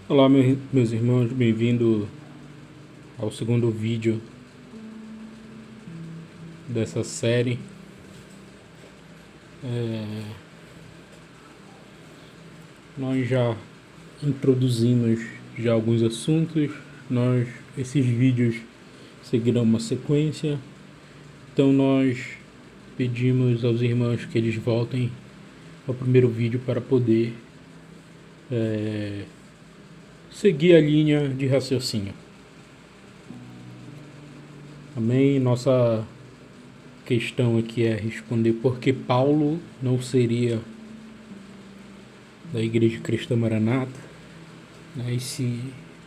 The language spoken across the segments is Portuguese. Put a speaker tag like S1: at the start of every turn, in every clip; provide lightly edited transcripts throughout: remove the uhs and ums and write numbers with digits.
S1: Olá, meus irmãos, bem-vindo ao segundo vídeo dessa série. Nós já introduzimos já alguns assuntos, esses vídeos seguirão uma sequência, então nós pedimos aos irmãos que eles voltem ao primeiro vídeo para poder seguir a linha de raciocínio. Amém? Nossa questão aqui é responder por que Paulo não seria da Igreja Cristã Maranata, né? E se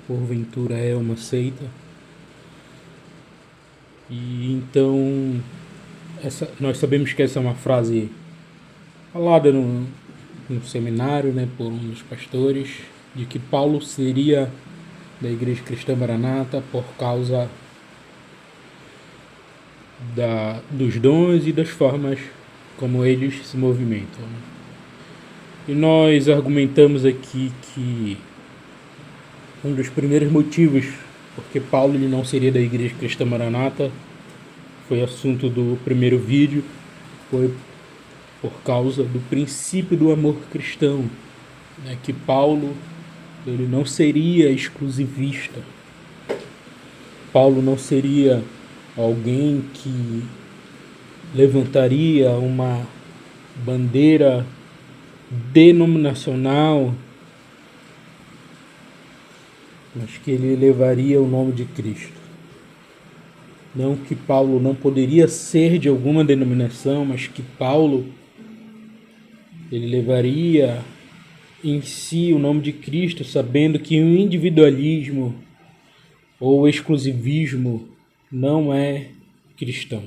S1: porventura é uma seita. E então nós sabemos que essa é uma frase falada no seminário, né, por um dos pastores, de que Paulo seria da Igreja Cristã Maranata por causa dos dons e das formas como eles se movimentam. E nós argumentamos aqui que um dos primeiros motivos porque Paulo ele não seria da Igreja Cristã Maranata, foi assunto do primeiro vídeo, foi por causa do princípio do amor cristão, né, que Paulo ele não seria exclusivista. Paulo não seria alguém que levantaria uma bandeira denominacional, mas que ele levaria o nome de Cristo. Não que Paulo não poderia ser de alguma denominação, mas que Paulo ele levaria em si o nome de Cristo, sabendo que o individualismo ou o exclusivismo não é cristão,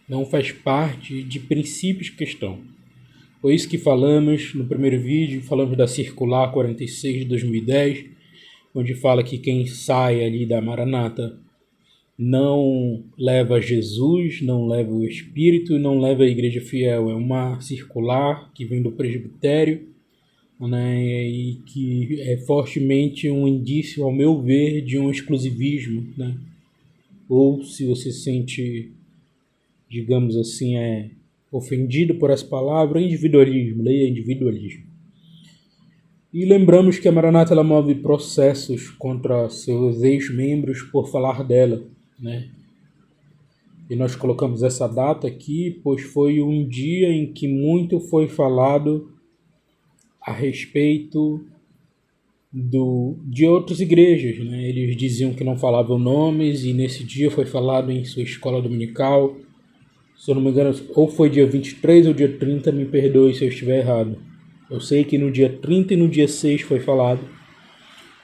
S1: não faz parte de princípios cristãos. Foi isso que falamos no primeiro vídeo, falamos da Circular 46 de 2010, onde fala que quem sai ali da Maranata não leva Jesus, não leva o Espírito, não leva a Igreja Fiel. É uma circular que vem do presbitério, né, e que é fortemente um indício, ao meu ver, de um exclusivismo, né? Ou se você se sente, digamos assim, ofendido por essa palavra, individualismo, leia individualismo. E lembramos que a Maranata ela move processos contra seus ex-membros por falar dela, né? E nós colocamos essa data aqui, pois foi um dia em que muito foi falado a respeito de outras igrejas, né? Eles diziam que não falavam nomes, e nesse dia foi falado em sua escola dominical. Se eu não me engano, ou foi dia 23 ou dia 30, me perdoe se eu estiver errado. Eu sei que no dia 30 e no dia 6 foi falado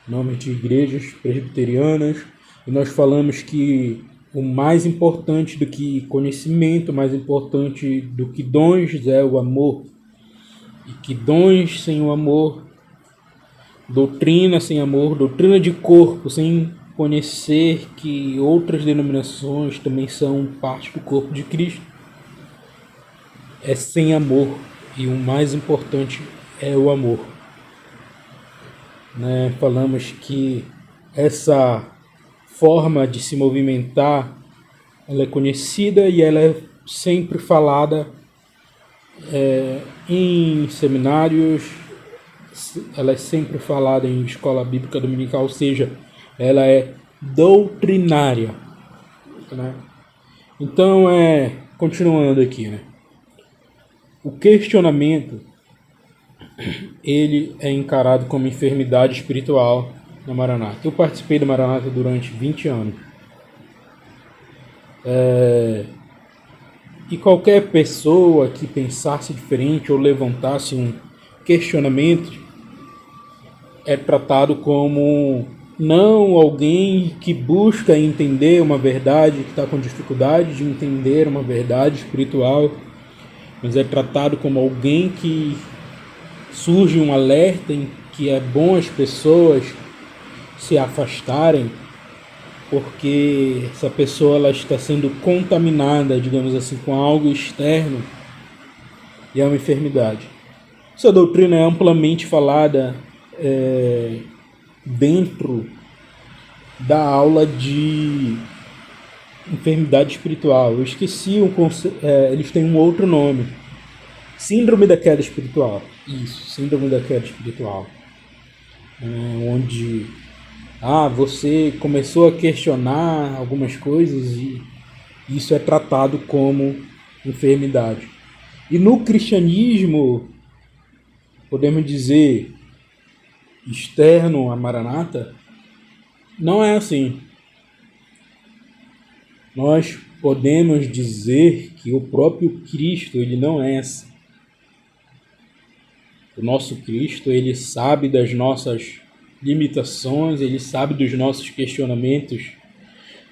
S1: nomes de igrejas presbiterianas, e nós falamos que o mais importante do que conhecimento, mais importante do que dons é o amor, e que dons sem o amor, doutrina sem amor, doutrina de corpo, sem conhecer que outras denominações também são parte do corpo de Cristo, é sem amor, e o mais importante é o amor. Né? Falamos que essa forma de se movimentar ela é conhecida e ela é sempre falada em seminários, ela é sempre falada em escola bíblica dominical, ou seja, ela é doutrinária. Né? Então, continuando aqui, né? O questionamento ele é encarado como enfermidade espiritual na Maranata. Eu participei da Maranata durante 20 anos. E qualquer pessoa que pensasse diferente ou levantasse um questionamento é tratado como não alguém que busca entender uma verdade, que está com dificuldade de entender uma verdade espiritual, mas é tratado como alguém que surge um alerta em que é bom as pessoas se afastarem, porque essa pessoa ela está sendo contaminada, digamos assim, com algo externo, e é uma enfermidade. Essa doutrina é amplamente falada dentro da aula de enfermidade espiritual. Eu esqueci eles têm um outro nome. Síndrome da queda espiritual. Isso, síndrome da queda espiritual. Onde você começou a questionar algumas coisas e isso é tratado como enfermidade. E no cristianismo, podemos dizer, externo a Maranata, não é assim. Nós podemos dizer que o próprio Cristo, ele não é assim. O nosso Cristo, ele sabe das nossas limitações, ele sabe dos nossos questionamentos.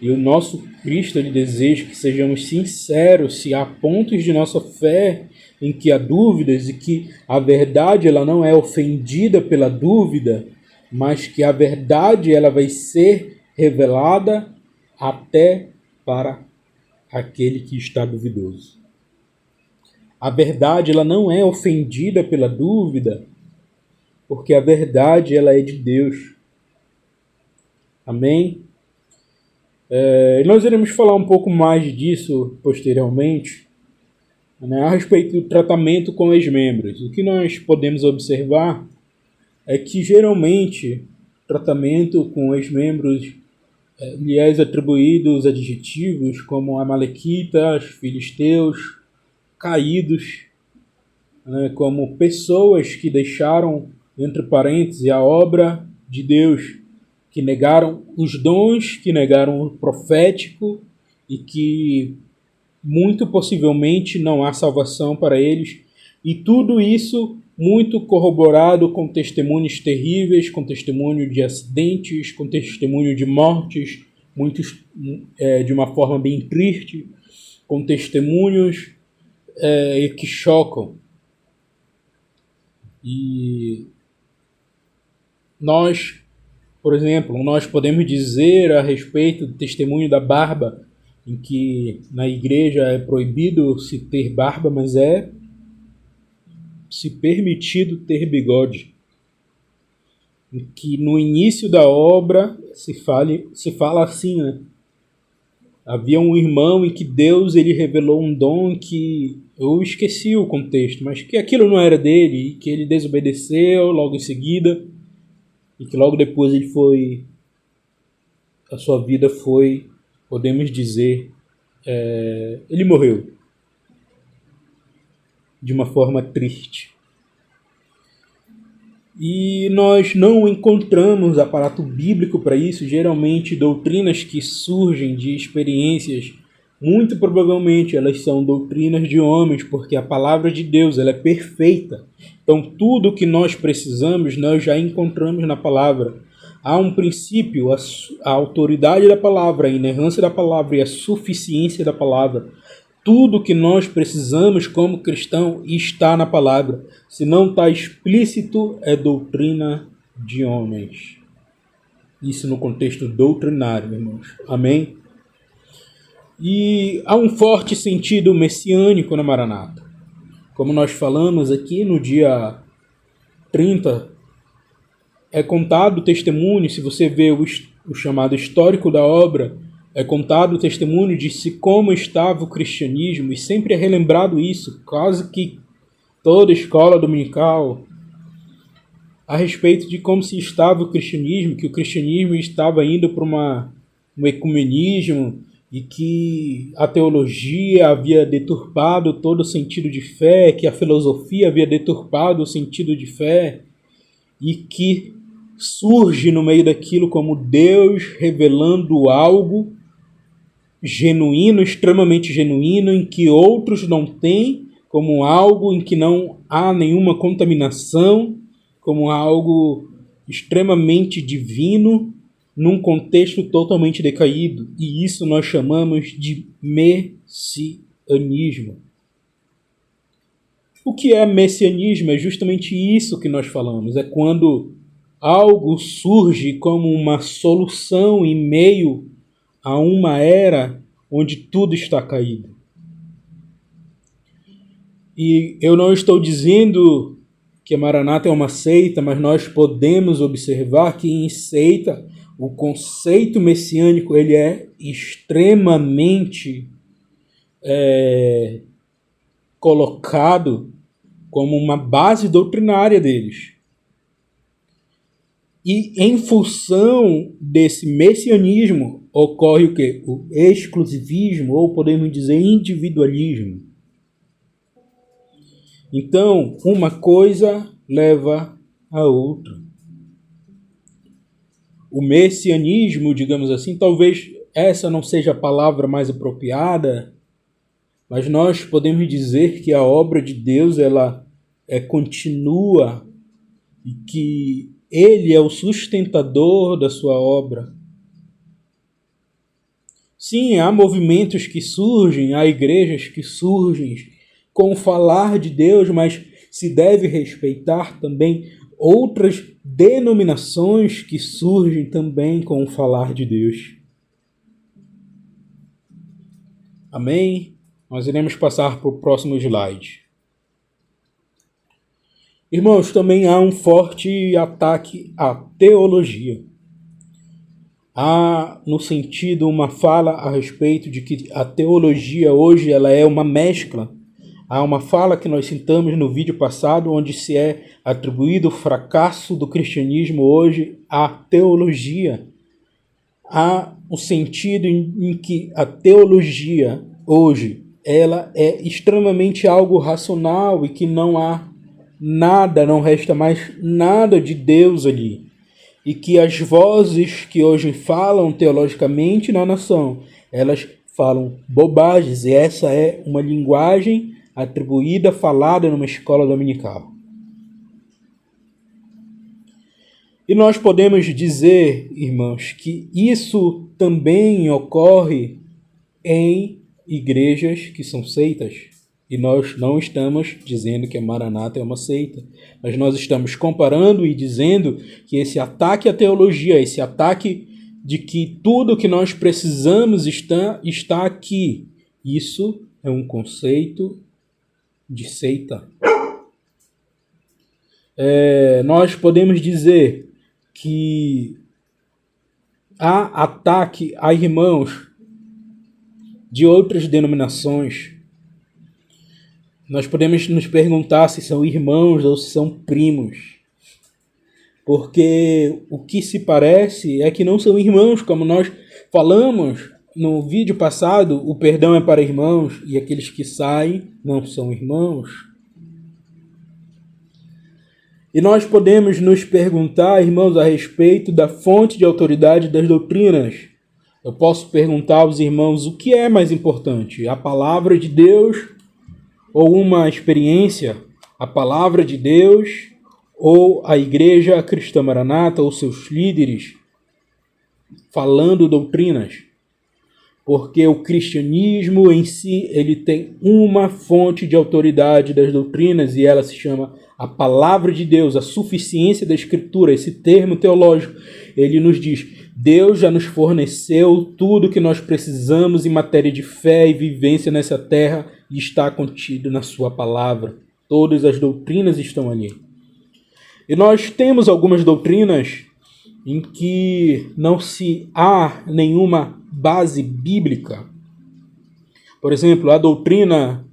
S1: E o nosso Cristo, ele deseja que sejamos sinceros se há pontos de nossa fé em que há dúvidas e que a verdade ela não é ofendida pela dúvida, mas que a verdade ela vai ser revelada até para aquele que está duvidoso. A verdade ela não é ofendida pela dúvida, porque a verdade ela é de Deus. Amém? Nós iremos falar um pouco mais disso posteriormente, né, a respeito do tratamento com ex-membros. O que nós podemos observar é que geralmente o tratamento com ex-membros lhe é atribuídos adjetivos como amalequitas, filisteus, caídos, né, como pessoas que deixaram, entre parênteses, a obra de Deus, que negaram os dons, que negaram o profético e que muito possivelmente não há salvação para eles. E tudo isso muito corroborado com testemunhos terríveis, com testemunho de acidentes, com testemunho de mortes, muitos de uma forma bem triste, com testemunhos que chocam. E nós, por exemplo, nós podemos dizer a respeito do testemunho da barba, em que na igreja é proibido se ter barba, mas é se permitido ter bigode. Em que no início da obra se fala assim, né? Havia um irmão em que Deus ele revelou um dom que eu esqueci o contexto, mas que aquilo não era dele, e que ele desobedeceu logo em seguida, e que logo depois a sua vida foi, podemos dizer, ele morreu de uma forma triste. E nós não encontramos aparato bíblico para isso. Geralmente doutrinas que surgem de experiências, muito provavelmente elas são doutrinas de homens, porque a palavra de Deus ela é perfeita. Então tudo o que nós precisamos nós já encontramos na palavra. Há um princípio, a autoridade da palavra, a inerrância da palavra e a suficiência da palavra. Tudo que nós precisamos como cristão está na palavra. Se não está explícito, é doutrina de homens. Isso no contexto doutrinário, irmãos. Amém? E há um forte sentido messiânico na Maranata. Como nós falamos aqui no dia 30, é contado o testemunho, se você vê o chamado histórico da obra, é contado o testemunho de como estava o cristianismo, e sempre é relembrado isso, quase que toda escola dominical, a respeito de como se estava o cristianismo, que o cristianismo estava indo para um ecumenismo, e que a teologia havia deturpado todo o sentido de fé, que a filosofia havia deturpado o sentido de fé, e que surge no meio daquilo como Deus revelando algo genuíno, extremamente genuíno, em que outros não têm, como algo em que não há nenhuma contaminação, como algo extremamente divino, num contexto totalmente decaído. E isso nós chamamos de messianismo. O que é messianismo? É justamente isso que nós falamos. É quando algo surge como uma solução em meio a uma era onde tudo está caído. E eu não estou dizendo que a Maranata é uma seita, mas nós podemos observar que em seita o conceito messiânico ele é extremamente colocado como uma base doutrinária deles. E em função desse messianismo ocorre o quê? O exclusivismo, ou podemos dizer individualismo. Então, uma coisa leva a outra. O messianismo, digamos assim, talvez essa não seja a palavra mais apropriada, mas nós podemos dizer que a obra de Deus ela continua e que Ele é o sustentador da sua obra. Sim, há movimentos que surgem, há igrejas que surgem com o falar de Deus, mas se deve respeitar também outras denominações que surgem também com o falar de Deus. Amém? Nós iremos passar para o próximo slide. Irmãos, também há um forte ataque à teologia. Há, no sentido, uma fala a respeito de que a teologia hoje ela é uma mescla. Há uma fala que nós citamos no vídeo passado, onde se é atribuído o fracasso do cristianismo hoje à teologia. Há um sentido em que a teologia hoje ela é extremamente algo racional e que não há nada, não resta mais nada de Deus ali. E que as vozes que hoje falam teologicamente na nação, elas falam bobagens. E essa é uma linguagem atribuída, falada numa escola dominical. E nós podemos dizer, irmãos, que isso também ocorre em igrejas que são seitas. E nós não estamos dizendo que a Maranata é uma seita, mas nós estamos comparando e dizendo que esse ataque à teologia, esse ataque de que tudo que nós precisamos está aqui, isso é um conceito de seita. Nós podemos dizer que há ataque a irmãos de outras denominações. Nós podemos nos perguntar se são irmãos ou se são primos. Porque o que se parece é que não são irmãos, como nós falamos no vídeo passado, o perdão é para irmãos e aqueles que saem não são irmãos. E nós podemos nos perguntar, irmãos, a respeito da fonte de autoridade das doutrinas. Eu posso perguntar aos irmãos o que é mais importante, a palavra de Deus ou uma experiência, a palavra de Deus ou a Igreja Cristã Maranata ou seus líderes falando doutrinas. Porque o cristianismo em si, ele tem uma fonte de autoridade das doutrinas e ela se chama a palavra de Deus, a suficiência da Escritura. Esse termo teológico, ele nos diz, Deus já nos forneceu tudo que nós precisamos em matéria de fé e vivência nessa terra e está contido na sua palavra. Todas as doutrinas estão ali. E nós temos algumas doutrinas em que não se há nenhuma base bíblica. Por exemplo, a doutrina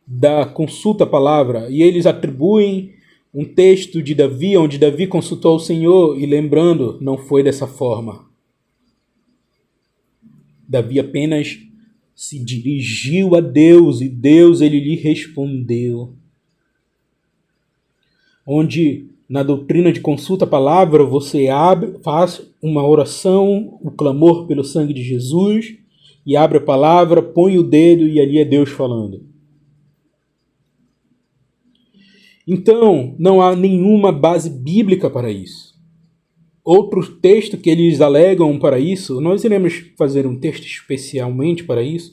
S1: da consulta à palavra, e eles atribuem um texto de Davi, onde Davi consultou o Senhor, e lembrando, não foi dessa forma. Davi apenas se dirigiu a Deus, e Deus ele lhe respondeu. Onde na doutrina de consulta à palavra, você faz uma oração, o clamor pelo sangue de Jesus, e abre a palavra, põe o dedo e ali é Deus falando. Então, não há nenhuma base bíblica para isso. Outro texto que eles alegam para isso, nós iremos fazer um texto especialmente para isso,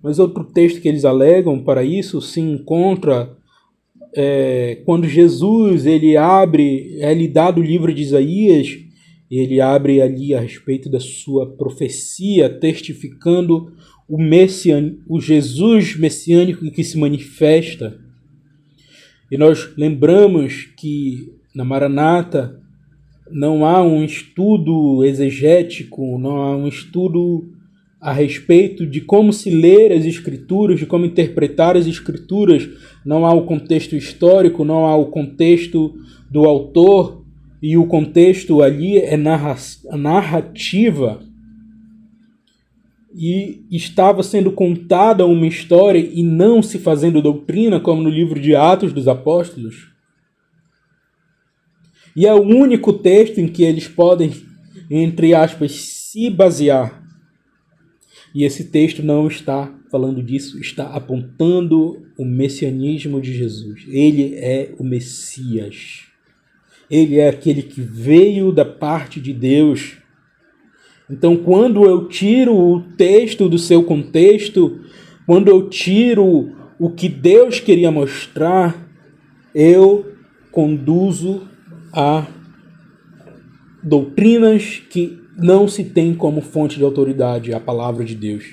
S1: mas outro texto que eles alegam para isso se encontra quando Jesus ele abre, é-lhe dado o livro de Isaías, ele abre ali a respeito da sua profecia, testificando o Jesus messiânico que se manifesta. E nós lembramos que na Maranata não há um estudo exegético, não há um estudo a respeito de como se ler as Escrituras, de como interpretar as Escrituras. Não há o contexto histórico, não há o contexto do autor, e o contexto ali é narrativa. E estava sendo contada uma história e não se fazendo doutrina, como no livro de Atos dos Apóstolos. E é o único texto em que eles podem, entre aspas, se basear. E esse texto não está falando disso, está apontando o messianismo de Jesus. Ele é o Messias. Ele é aquele que veio da parte de Deus. Então, quando eu tiro o texto do seu contexto, quando eu tiro o que Deus queria mostrar, eu conduzo a doutrinas que não se tem como fonte de autoridade a palavra de Deus.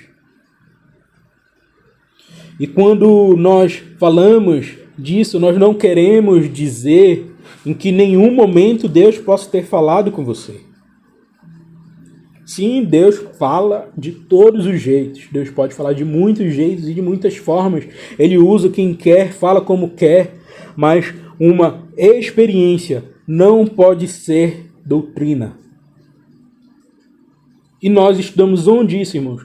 S1: E quando nós falamos disso, nós não queremos dizer em que nenhum momento Deus possa ter falado com você. Sim, Deus fala de todos os jeitos. Deus pode falar de muitos jeitos e de muitas formas. Ele usa quem quer, fala como quer, mas uma experiência não pode ser doutrina. E nós estudamos onde isso, irmãos?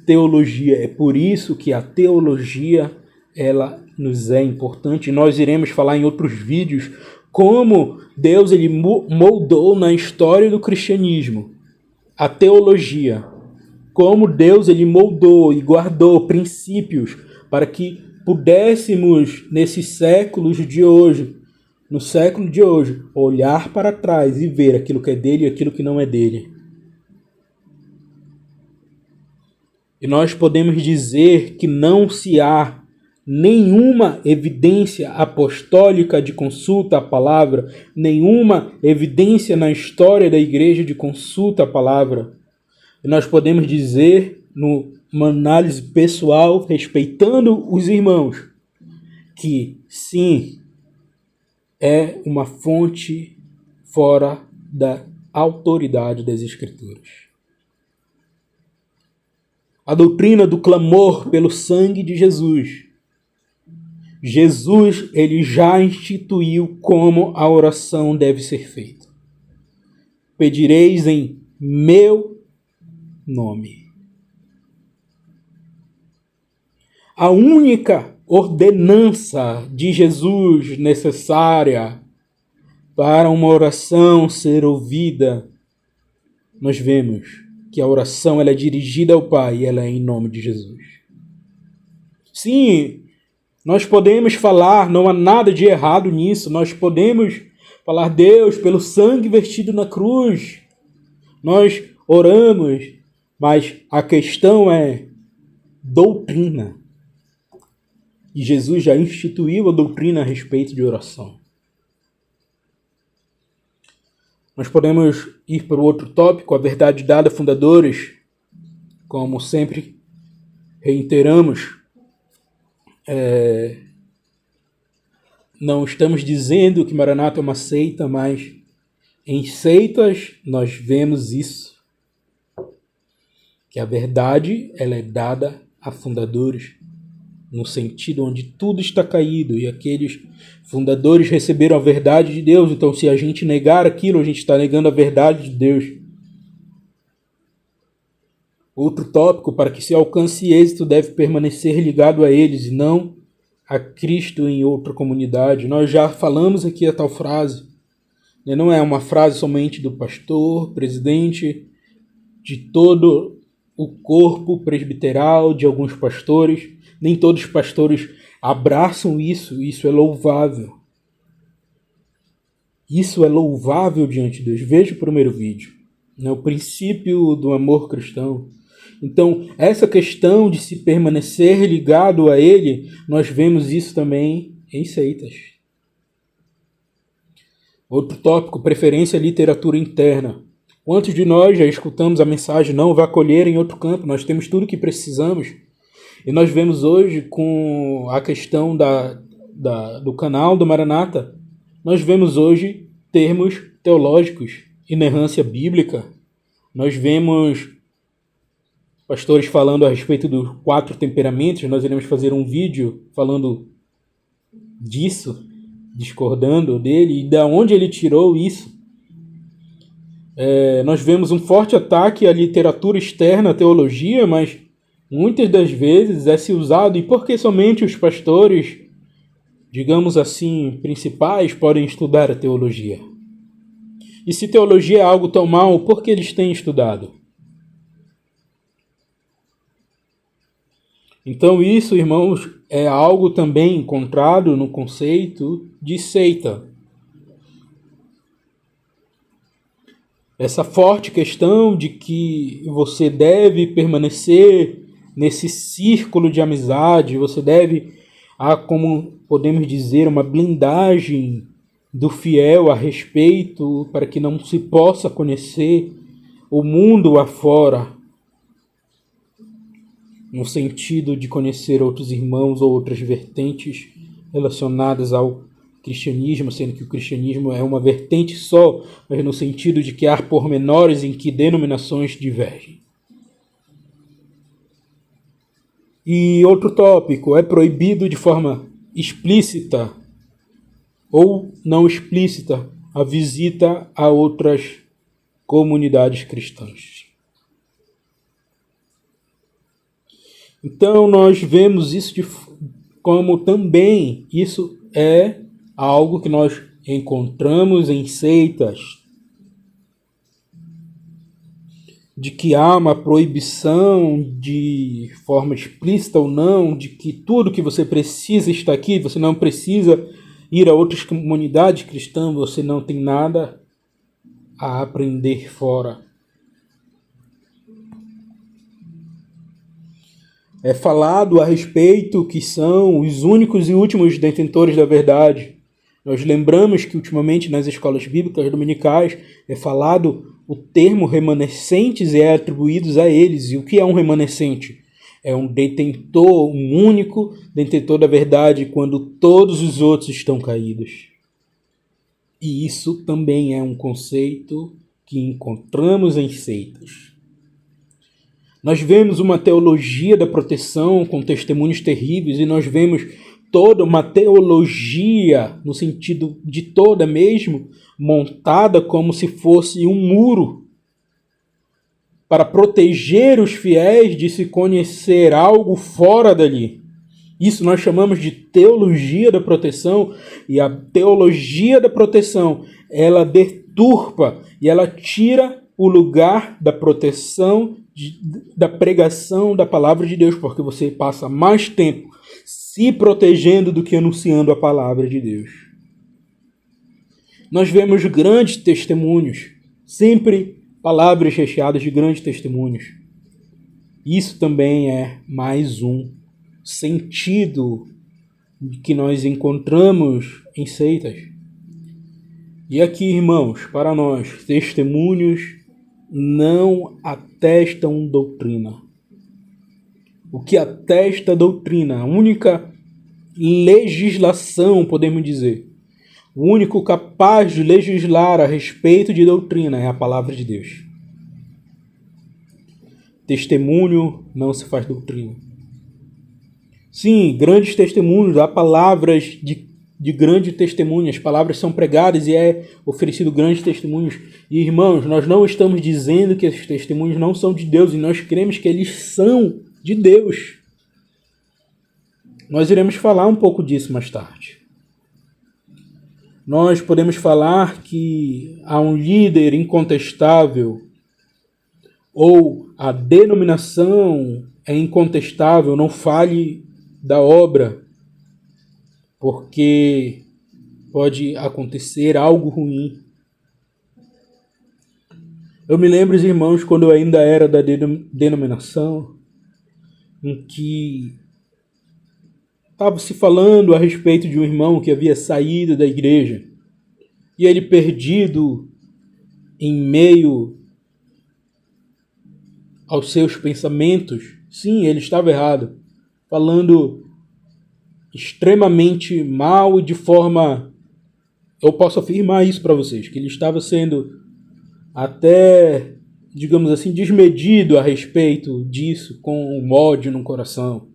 S1: Teologia. É por isso que a teologia, ela nos é importante. Nós iremos falar em outros vídeos como Deus ele moldou na história do cristianismo a teologia. Como Deus ele moldou e guardou princípios para que pudéssemos, nesses séculos de hoje, no século de hoje, olhar para trás e ver aquilo que é dele e aquilo que não é dele. E nós podemos dizer que não se há nenhuma evidência apostólica de consulta à palavra, nenhuma evidência na história da igreja de consulta à palavra. E nós podemos dizer, numa análise pessoal, respeitando os irmãos, que sim, é uma fonte fora da autoridade das Escrituras. A doutrina do clamor pelo sangue de Jesus. Jesus, ele já instituiu como a oração deve ser feita. Pedireis em meu nome. A única ordenança de Jesus necessária para uma oração ser ouvida, nós vemos que a oração ela é dirigida ao Pai e ela é em nome de Jesus. Sim, nós podemos falar, não há nada de errado nisso, nós podemos falar, Deus, pelo sangue vertido na cruz, nós oramos, mas a questão é doutrina. E Jesus já instituiu a doutrina a respeito de oração. Nós podemos ir para o outro tópico, a verdade dada a fundadores, como sempre reiteramos. Não estamos dizendo que Maranata é uma seita, mas em seitas nós vemos isso, que a verdade ela é dada a fundadores, no sentido onde tudo está caído e aqueles fundadores receberam a verdade de Deus. Então, se a gente negar aquilo, a gente está negando a verdade de Deus. Outro tópico, para que se alcance êxito, deve permanecer ligado a eles e não a Cristo em outra comunidade. Nós já falamos aqui a tal frase. Não é uma frase somente do pastor, presidente, de todo o corpo presbiteral, de alguns pastores. Nem todos os pastores abraçam isso. Isso é louvável. Isso é louvável diante de Deus. Veja o primeiro vídeo. O princípio do amor cristão. Então, essa questão de se permanecer ligado a Ele, nós vemos isso também em seitas. Outro tópico, preferência à literatura interna. Quantos de nós já escutamos a mensagem, não vá colher em outro campo, nós temos tudo o que precisamos. E nós vemos hoje com a questão do canal do Maranata, nós vemos hoje termos teológicos, inerrância bíblica. Nós vemos pastores falando a respeito dos 4 temperamentos. Nós iremos fazer um vídeo falando disso, discordando dele e da onde ele tirou isso. Nós vemos um forte ataque à literatura externa, à teologia, mas muitas das vezes é se usado, e porque somente os pastores, digamos assim, principais podem estudar a teologia. E se teologia é algo tão mal, por que eles têm estudado? Então isso, irmãos, é algo também encontrado no conceito de seita. Essa forte questão de que você deve permanecer nesse círculo de amizade, você deve, como podemos dizer, uma blindagem do fiel a respeito para que não se possa conhecer o mundo afora, no sentido de conhecer outros irmãos ou outras vertentes relacionadas ao cristianismo, sendo que o cristianismo é uma vertente só, mas no sentido de que há pormenores em que denominações divergem. E outro tópico, é proibido de forma explícita ou não explícita a visita a outras comunidades cristãs. Então nós vemos isso como também isso é algo que nós encontramos em seitas, de que há uma proibição de forma explícita ou não, de que tudo que você precisa está aqui, você não precisa ir a outras comunidades cristãs, você não tem nada a aprender fora. É falado a respeito que são os únicos e últimos detentores da verdade. Nós lembramos que ultimamente nas escolas bíblicas dominicais é falado o termo remanescentes e é atribuídos a eles. E o que é um remanescente? É um detentor, um único detentor da verdade quando todos os outros estão caídos. E isso também é um conceito que encontramos em seitas. Nós vemos uma teologia da proteção com testemunhos terríveis e nós vemos toda uma teologia, no sentido de toda mesmo, montada como se fosse um muro para proteger os fiéis de se conhecer algo fora dali. Isso nós chamamos de teologia da proteção, e a teologia da proteção, ela deturpa e ela tira o lugar da proteção, da pregação da palavra de Deus, porque você passa mais tempo se protegendo do que anunciando a palavra de Deus. Nós vemos grandes testemunhos, sempre palavras recheadas de grandes testemunhos. Isso também é mais um sentido que nós encontramos em seitas. E aqui, irmãos, para nós, testemunhos não atestam doutrina. O que atesta a doutrina, a única legislação, podemos dizer, o único capaz de legislar a respeito de doutrina é a palavra de Deus. Testemunho não se faz doutrina. Sim, grandes testemunhos, há palavras de grande testemunho, as palavras são pregadas e é oferecido grandes testemunhos. E irmãos, nós não estamos dizendo que esses testemunhos não são de Deus, e nós cremos que eles são de Deus. Nós iremos falar um pouco disso mais tarde. Nós podemos falar que há um líder incontestável, ou a denominação é incontestável, não fale da obra, porque pode acontecer algo ruim. Eu me lembro, irmãos, quando eu ainda era da denominação, em que estava se falando a respeito de um irmão que havia saído da igreja, e ele perdido em meio aos seus pensamentos. Sim, ele estava errado, falando extremamente mal e de forma, eu posso afirmar isso para vocês, que ele estava sendo até, digamos assim, desmedido a respeito disso, com um ódio no coração.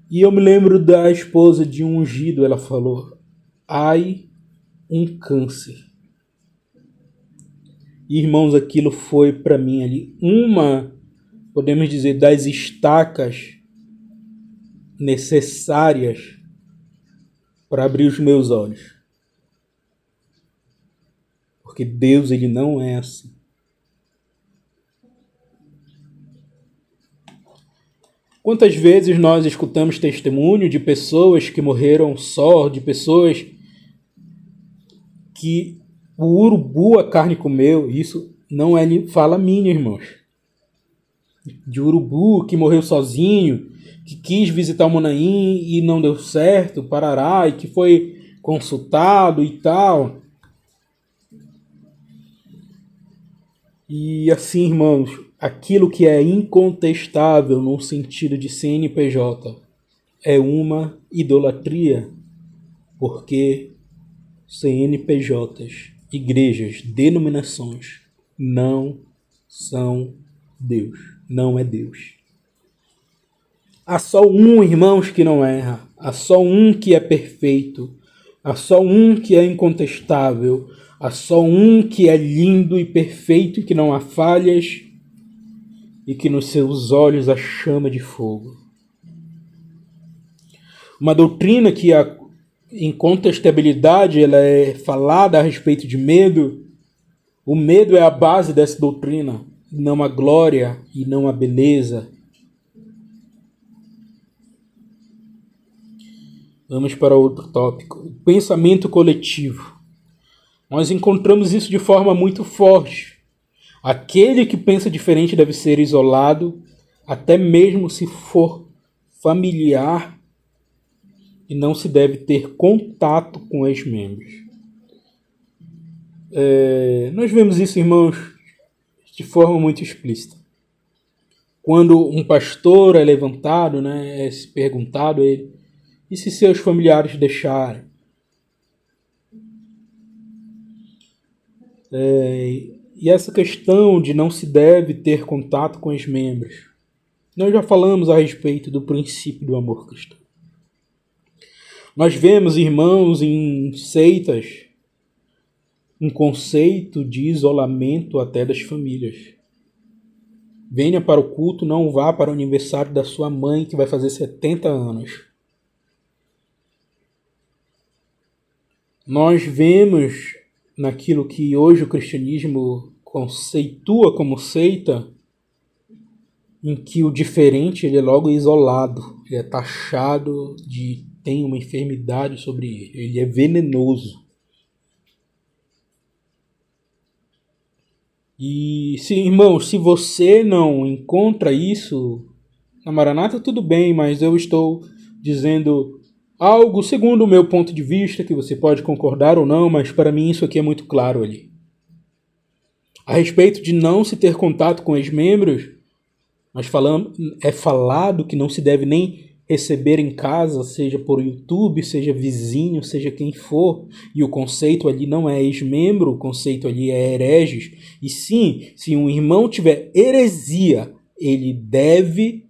S1: E eu me lembro da esposa de um ungido, ela falou: ai, um câncer. E, irmãos, aquilo foi para mim ali uma, podemos dizer, das estacas necessárias para abrir os meus olhos. Porque Deus, ele não é assim. Quantas vezes nós escutamos testemunho de pessoas que morreram só, de pessoas que o urubu a carne comeu? Isso não é fala minha, irmãos. De urubu que morreu sozinho, que quis visitar o Monaim e não deu certo, parará, e que foi consultado e tal. E assim, irmãos, aquilo que é incontestável no sentido de CNPJ é uma idolatria, porque CNPJs, igrejas, denominações, não são Deus, não é Deus. Há só um, irmãos, que não erra, há só um que é perfeito, há só um que é incontestável, há só um que é lindo e perfeito, que não há falhas e que nos seus olhos há chama de fogo. Uma doutrina que a incontestabilidade ela é falada a respeito de medo. O medo é a base dessa doutrina, não a glória e não a beleza. Vamos para outro tópico. O pensamento coletivo. Nós encontramos isso de forma muito forte. Aquele que pensa diferente deve ser isolado, até mesmo se for familiar, e não se deve ter contato com os membros. Nós vemos isso, irmãos, de forma muito explícita. Quando um pastor é levantado, é se perguntado a ele, e se seus familiares deixarem? E essa questão de não se deve ter contato com os membros. Nós já falamos a respeito do princípio do amor cristão. Nós vemos, irmãos, em seitas, um conceito de isolamento até das famílias. Venha para o culto, não vá para o aniversário da sua mãe que vai fazer 70 anos. Nós vemos naquilo que hoje o cristianismo conceitua como seita, em que o diferente ele é logo isolado, ele é taxado de tem uma enfermidade sobre ele, ele é venenoso. E, irmãos, se você não encontra isso na Maranata, tudo bem, mas eu estou dizendo algo segundo o meu ponto de vista, que você pode concordar ou não, mas para mim isso aqui é muito claro ali. A respeito de não se ter contato com os membros, é falado que não se deve nem receber em casa, seja por YouTube, seja vizinho, seja quem for, e o conceito ali não é ex-membro, o conceito ali é hereges. E sim, se um irmão tiver heresia, ele deve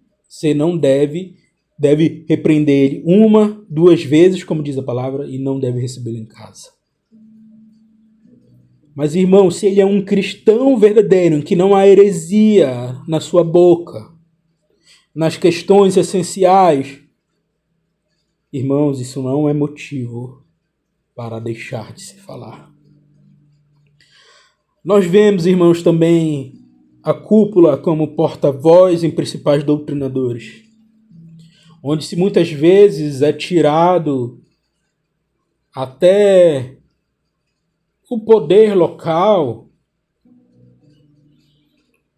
S1: repreender ele 1, 2 vezes, como diz a palavra, e não deve recebê-lo em casa. Mas, irmão, se ele é um cristão verdadeiro, em que não há heresia na sua boca, nas questões essenciais, irmãos, isso não é motivo para deixar de se falar. Nós vemos, irmãos, também a cúpula como porta-voz em principais doutrinadores, onde se muitas vezes é tirado até o poder local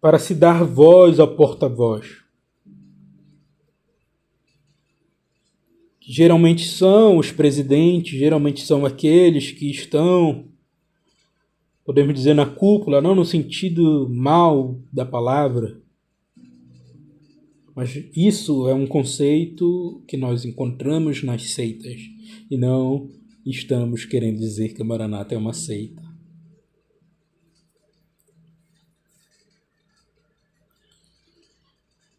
S1: para se dar voz ao porta-voz. Geralmente são os presidentes, geralmente são aqueles que estão, podemos dizer, na cúpula, não no sentido mal da palavra, Mas isso é um conceito que nós encontramos nas seitas e não estamos querendo dizer que a Maranata é uma seita.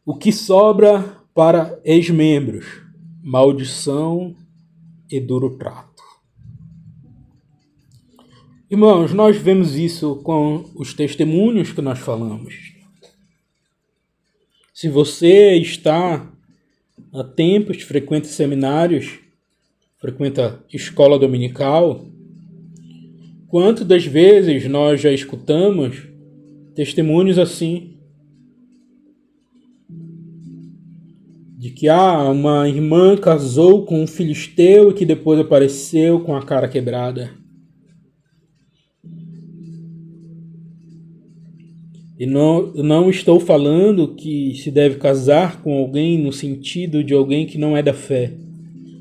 S1: O que sobra para ex-membros? Maldição e duro trato. Irmãos, nós vemos isso com os testemunhos que nós falamos. Se você está há tempos, frequenta seminários, frequenta escola dominical, quantas das vezes nós já escutamos testemunhos assim? De que uma irmã casou com um filisteu e que depois apareceu com a cara quebrada. E não estou falando que se deve casar com alguém no sentido de alguém que não é da fé.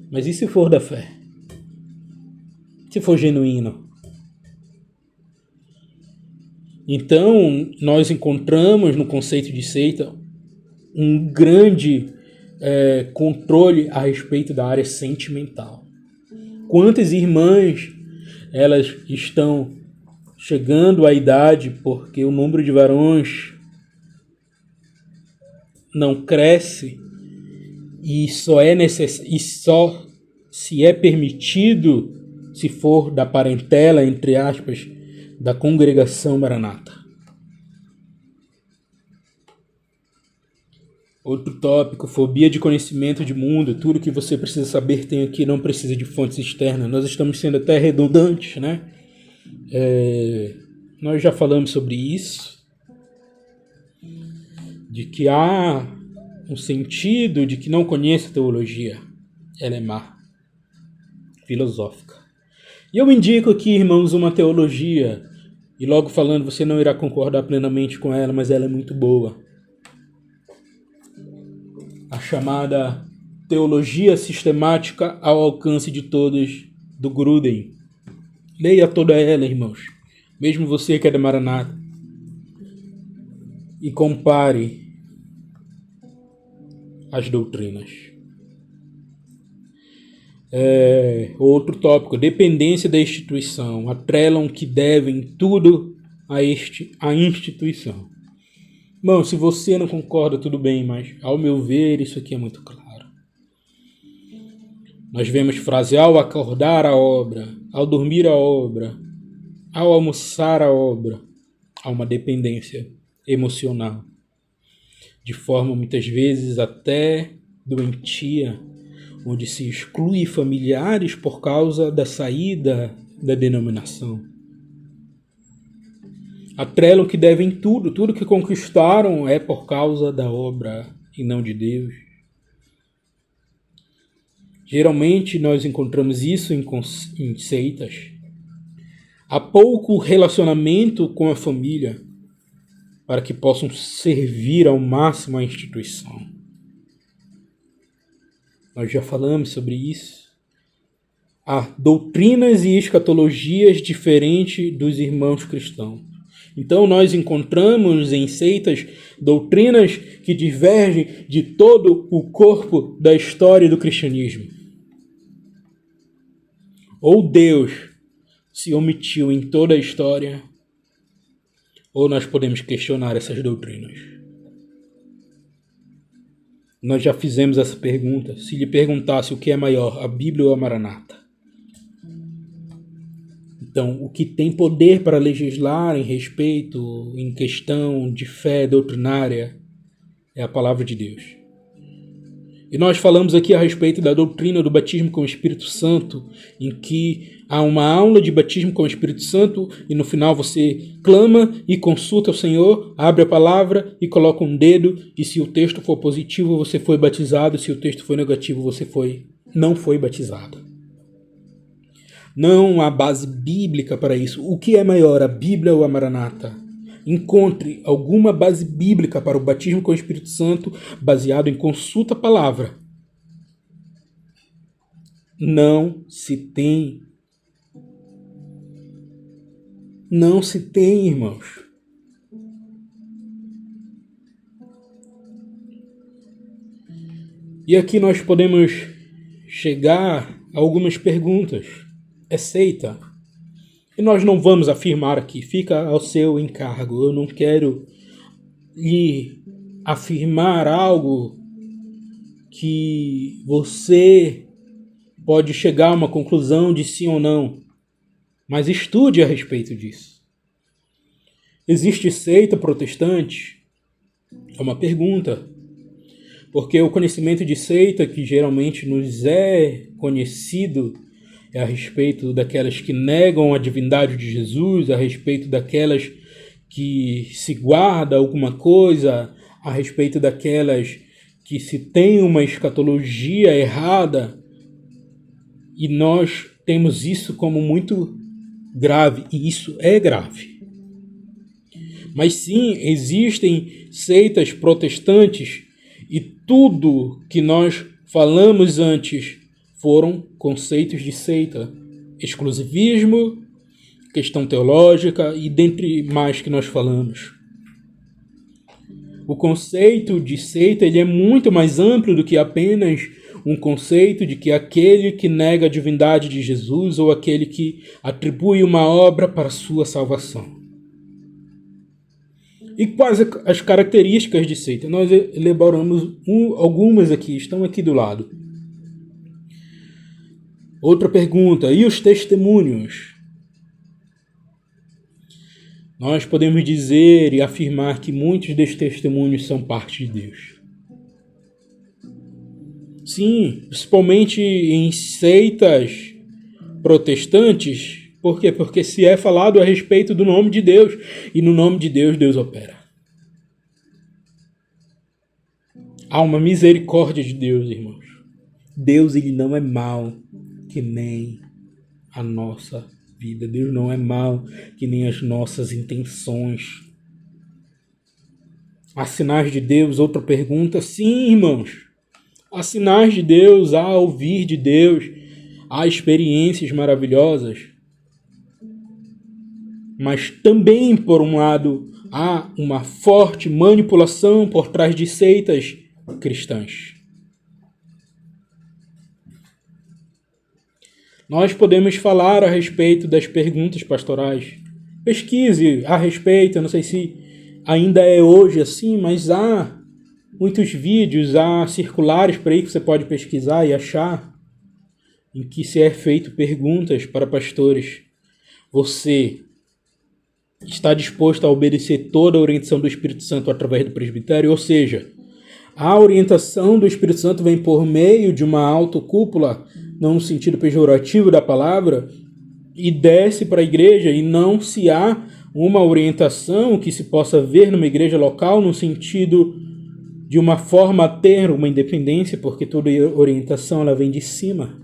S1: Mas e se for da fé? Se for genuíno? Então, nós encontramos no conceito de seita um grande controle a respeito da área sentimental. Quantas irmãs elas estão chegando à idade porque o número de varões não cresce e só se é permitido se for da parentela, entre aspas, da congregação Maranata. Outro tópico, fobia de conhecimento de mundo. Tudo que você precisa saber tem aqui, não precisa de fontes externas. Nós estamos sendo até redundantes, né? Nós já falamos sobre isso, de que há um sentido de que não conhece a teologia. Ela é má, filosófica. E eu indico aqui, irmãos, uma teologia, e logo falando, você não irá concordar plenamente com ela, mas ela é muito boa. A chamada Teologia Sistemática ao Alcance de Todos, do Gruden. Leia toda ela, irmãos, mesmo você que é da Maranata, e compare as doutrinas. Outro tópico, dependência da instituição. Atrelam que devem tudo a instituição. Bom, se você não concorda, tudo bem, mas ao meu ver, isso aqui é muito claro. Nós vemos frase: ao acordar a obra, ao dormir a obra, ao almoçar a obra. Há uma dependência emocional, de forma muitas vezes até doentia, onde se exclui familiares por causa da saída da denominação. Atrelam que devem tudo que conquistaram é por causa da obra e não de Deus. Geralmente nós encontramos isso em seitas. Há pouco relacionamento com a família para que possam servir ao máximo a instituição. Nós já falamos sobre isso. Há doutrinas e escatologias diferentes dos irmãos cristãos. Então nós encontramos em seitas doutrinas que divergem de todo o corpo da história do cristianismo. Ou Deus se omitiu em toda a história, ou nós podemos questionar essas doutrinas. Nós já fizemos essa pergunta. Se lhe perguntasse o que é maior, a Bíblia ou a Maranata? Então, o que tem poder para legislar em questão de fé doutrinária, é a palavra de Deus. E nós falamos aqui a respeito da doutrina do batismo com o Espírito Santo, em que há uma aula de batismo com o Espírito Santo e no final você clama e consulta o Senhor, abre a palavra e coloca um dedo, e se o texto for positivo, você foi batizado, se o texto for negativo, você não foi batizado. Não há base bíblica para isso. O que é maior, a Bíblia ou a Maranata? Encontre alguma base bíblica para o batismo com o Espírito Santo baseado em consulta à palavra. Não se tem. Não se tem, irmãos. E aqui nós podemos chegar a algumas perguntas. É seita? E nós não vamos afirmar aqui, fica ao seu encargo. Eu não quero lhe afirmar algo que você pode chegar a uma conclusão de sim ou não, mas estude a respeito disso. Existe seita protestante? É uma pergunta. Porque o conhecimento de seita que geralmente nos é conhecido é a respeito daquelas que negam a divindade de Jesus, a respeito daquelas que se guarda alguma coisa, a respeito daquelas que se tem uma escatologia errada, e nós temos isso como muito grave, e isso é grave. Mas sim, existem seitas protestantes e tudo que nós falamos antes foram conceitos de seita. Exclusivismo, questão teológica e dentre mais que nós falamos. O conceito de seita ele é muito mais amplo do que apenas um conceito de que aquele que nega a divindade de Jesus ou aquele que atribui uma obra para sua salvação. E quais as características de seita? Nós elaboramos algumas aqui, estão aqui do lado. Outra pergunta, e os testemunhos? Nós podemos dizer e afirmar que muitos desses testemunhos são parte de Deus. Sim, principalmente em seitas protestantes. Por quê? Porque se é falado a respeito do nome de Deus, e no nome de Deus, Deus opera. Há uma misericórdia de Deus, irmãos. Deus, ele não é mau, que nem a nossa vida. Deus não é mau, que nem as nossas intenções. Há sinais de Deus? Outra pergunta. Sim, irmãos. Há sinais de Deus, há ouvir de Deus, há experiências maravilhosas. Mas também, por um lado, há uma forte manipulação por trás de seitas cristãs. Nós podemos falar a respeito das perguntas pastorais. Pesquise a respeito, eu não sei se ainda é hoje assim, mas há muitos vídeos, há circulares por aí que você pode pesquisar e achar, em que se é feito perguntas para pastores. Você está disposto a obedecer toda a orientação do Espírito Santo através do presbitério? Ou seja, a orientação do Espírito Santo vem por meio de uma autocúpula, não no sentido pejorativo da palavra, e desce para a igreja, e não se há uma orientação que se possa ver numa igreja local no sentido de uma forma a ter uma independência, porque toda orientação ela vem de cima.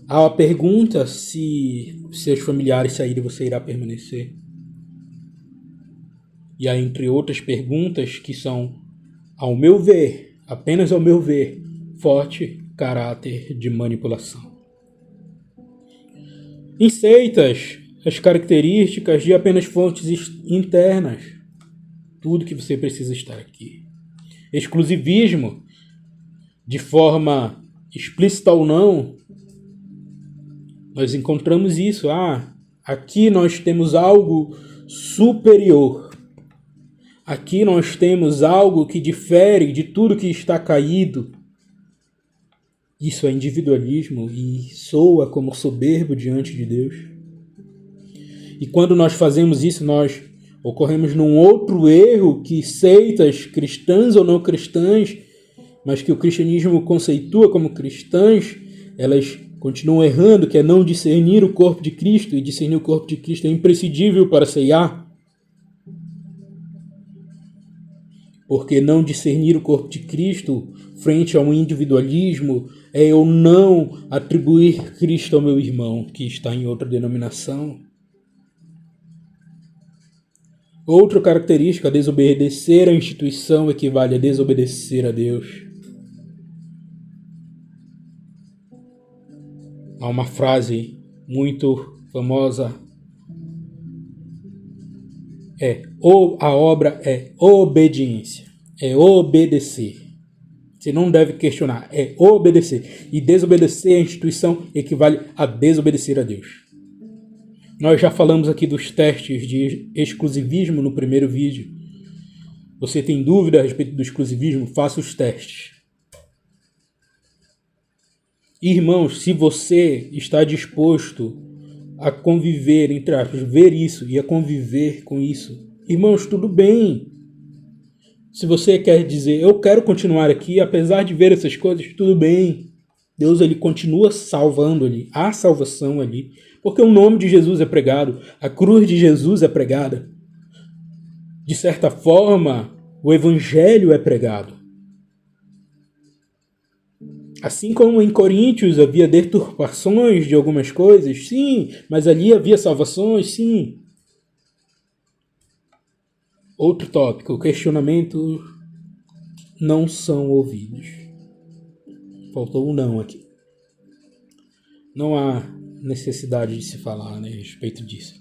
S1: Há a pergunta se seus familiares saírem, você irá permanecer. E há entre outras perguntas que são, ao meu ver, apenas ao meu ver, forte caráter de manipulação. Em seitas, as características de apenas fontes internas. Tudo que você precisa estar aqui. Exclusivismo, de forma explícita ou não, nós encontramos isso. Aqui nós temos algo superior. Aqui nós temos algo que difere de tudo que está caído. Isso é individualismo e soa como soberbo diante de Deus. E quando nós fazemos isso, nós ocorremos num outro erro que seitas cristãs ou não cristãs, mas que o cristianismo conceitua como cristãs, elas continuam errando, que é não discernir o corpo de Cristo, e discernir o corpo de Cristo é imprescindível para ceiar. Porque não discernir o corpo de Cristo frente a um individualismo é eu não atribuir Cristo ao meu irmão que está em outra denominação. Outra característica, desobedecer à instituição equivale a desobedecer a Deus. Há uma frase muito famosa, a obra é obediência, é obedecer. Você não deve questionar, é obedecer. E desobedecer a instituição equivale a desobedecer a Deus. Nós já falamos aqui dos testes de exclusivismo no primeiro vídeo. Você tem dúvida a respeito do exclusivismo? Faça os testes. Irmãos, se você está disposto a conviver, entre aspas, ver isso e a conviver com isso, irmãos, tudo bem. Se você quer dizer, eu quero continuar aqui, apesar de ver essas coisas, tudo bem. Deus, ele continua salvando ali. Há salvação ali. Porque o nome de Jesus é pregado. A cruz de Jesus é pregada. De certa forma, o evangelho é pregado. Assim como em Coríntios havia deturpações de algumas coisas, sim. Mas ali havia salvações, sim. Outro tópico, questionamentos não são ouvidos. Faltou um não aqui. Não há necessidade de se falar, né, a respeito disso.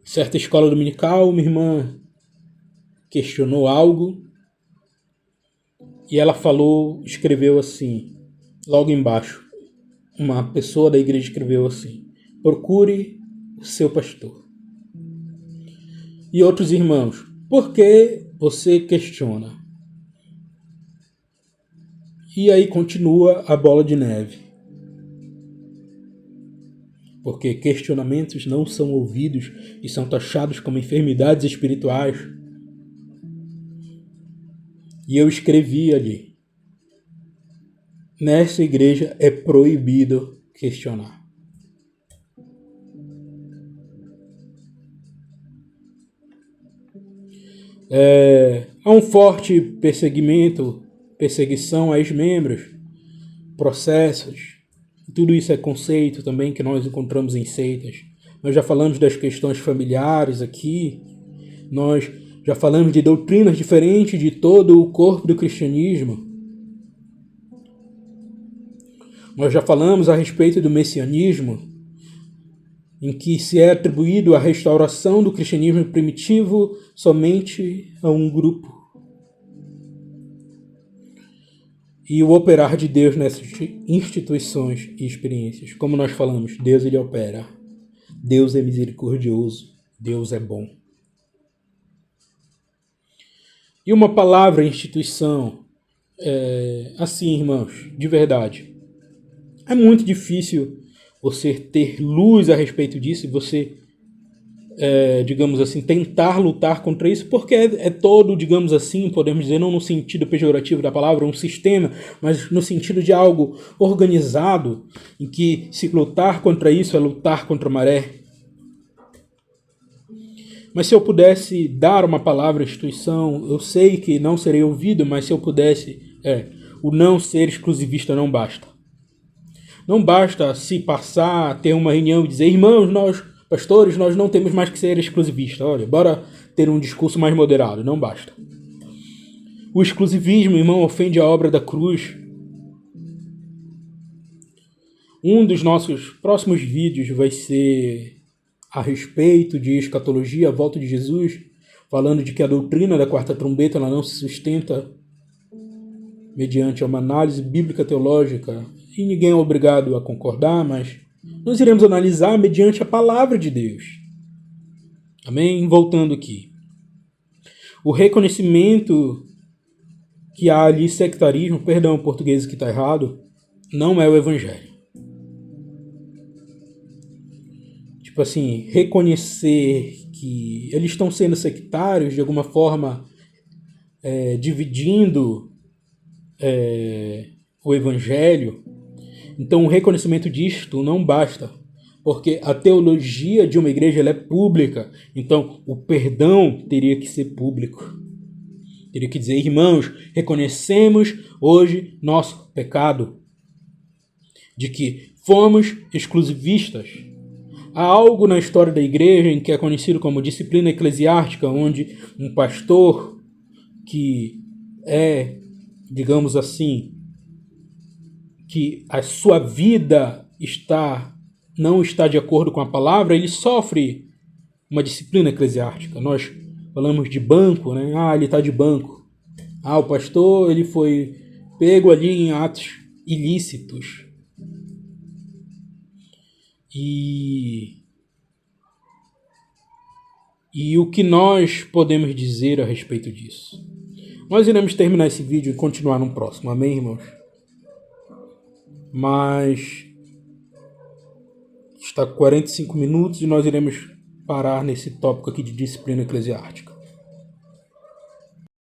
S1: Certa escola dominical, minha irmã questionou algo e ela falou, escreveu assim, logo embaixo. Uma pessoa da igreja escreveu assim: procure o seu pastor. E outros irmãos, por que você questiona? E aí continua a bola de neve. Porque questionamentos não são ouvidos e são taxados como enfermidades espirituais. E eu escrevi ali: nessa igreja é proibido questionar. Há um forte perseguição a ex-membros, processos. Tudo isso é conceito também que nós encontramos em seitas. Nós já falamos das questões familiares aqui. Nós já falamos de doutrinas diferentes de todo o corpo do cristianismo. Nós já falamos a respeito do messianismo, em que se é atribuído a restauração do cristianismo primitivo somente a um grupo. E o operar de Deus nessas instituições e experiências. Como nós falamos, Deus ele opera. Deus é misericordioso. Deus é bom. E uma palavra instituição, assim, irmãos, de verdade, é muito difícil você ter luz a respeito disso e você, digamos assim, tentar lutar contra isso, porque é todo, digamos assim, podemos dizer, não no sentido pejorativo da palavra, um sistema, mas no sentido de algo organizado, em que se lutar contra isso é lutar contra a maré. Mas se eu pudesse dar uma palavra à instituição, eu sei que não serei ouvido, mas se eu pudesse, o não ser exclusivista não basta. Não basta se passar, ter uma reunião e dizer, irmãos, nós, pastores, nós não temos mais que ser exclusivistas. Olha, bora ter um discurso mais moderado. Não basta. O exclusivismo, irmão, ofende a obra da cruz. Um dos nossos próximos vídeos vai ser a respeito de escatologia, a volta de Jesus, falando de que a doutrina da quarta trombeta ela não se sustenta mediante uma análise bíblica teológica, e ninguém é obrigado a concordar, mas nós iremos analisar mediante a palavra de Deus. Amém? Voltando aqui. O reconhecimento que há ali sectarismo, perdão, o português que está errado, não é o evangelho. Tipo assim, reconhecer que eles estão sendo sectários, de alguma forma, dividindo o evangelho. Então o reconhecimento disto não basta, porque a teologia de uma igreja ela é pública, então o perdão teria que ser público. Teria que dizer, irmãos, reconhecemos hoje nosso pecado, de que fomos exclusivistas. Há algo na história da igreja em que é conhecido como disciplina eclesiástica, onde um pastor que digamos assim, que a sua vida não está de acordo com a palavra, ele sofre uma disciplina eclesiástica. Nós falamos de banco, né? Ele está de banco. Ah, o pastor ele foi pego ali em atos ilícitos. E o que nós podemos dizer a respeito disso? Nós iremos terminar esse vídeo e continuar no próximo, amém, irmãos? Mas está com 45 minutos e nós iremos parar nesse tópico aqui de disciplina eclesiástica.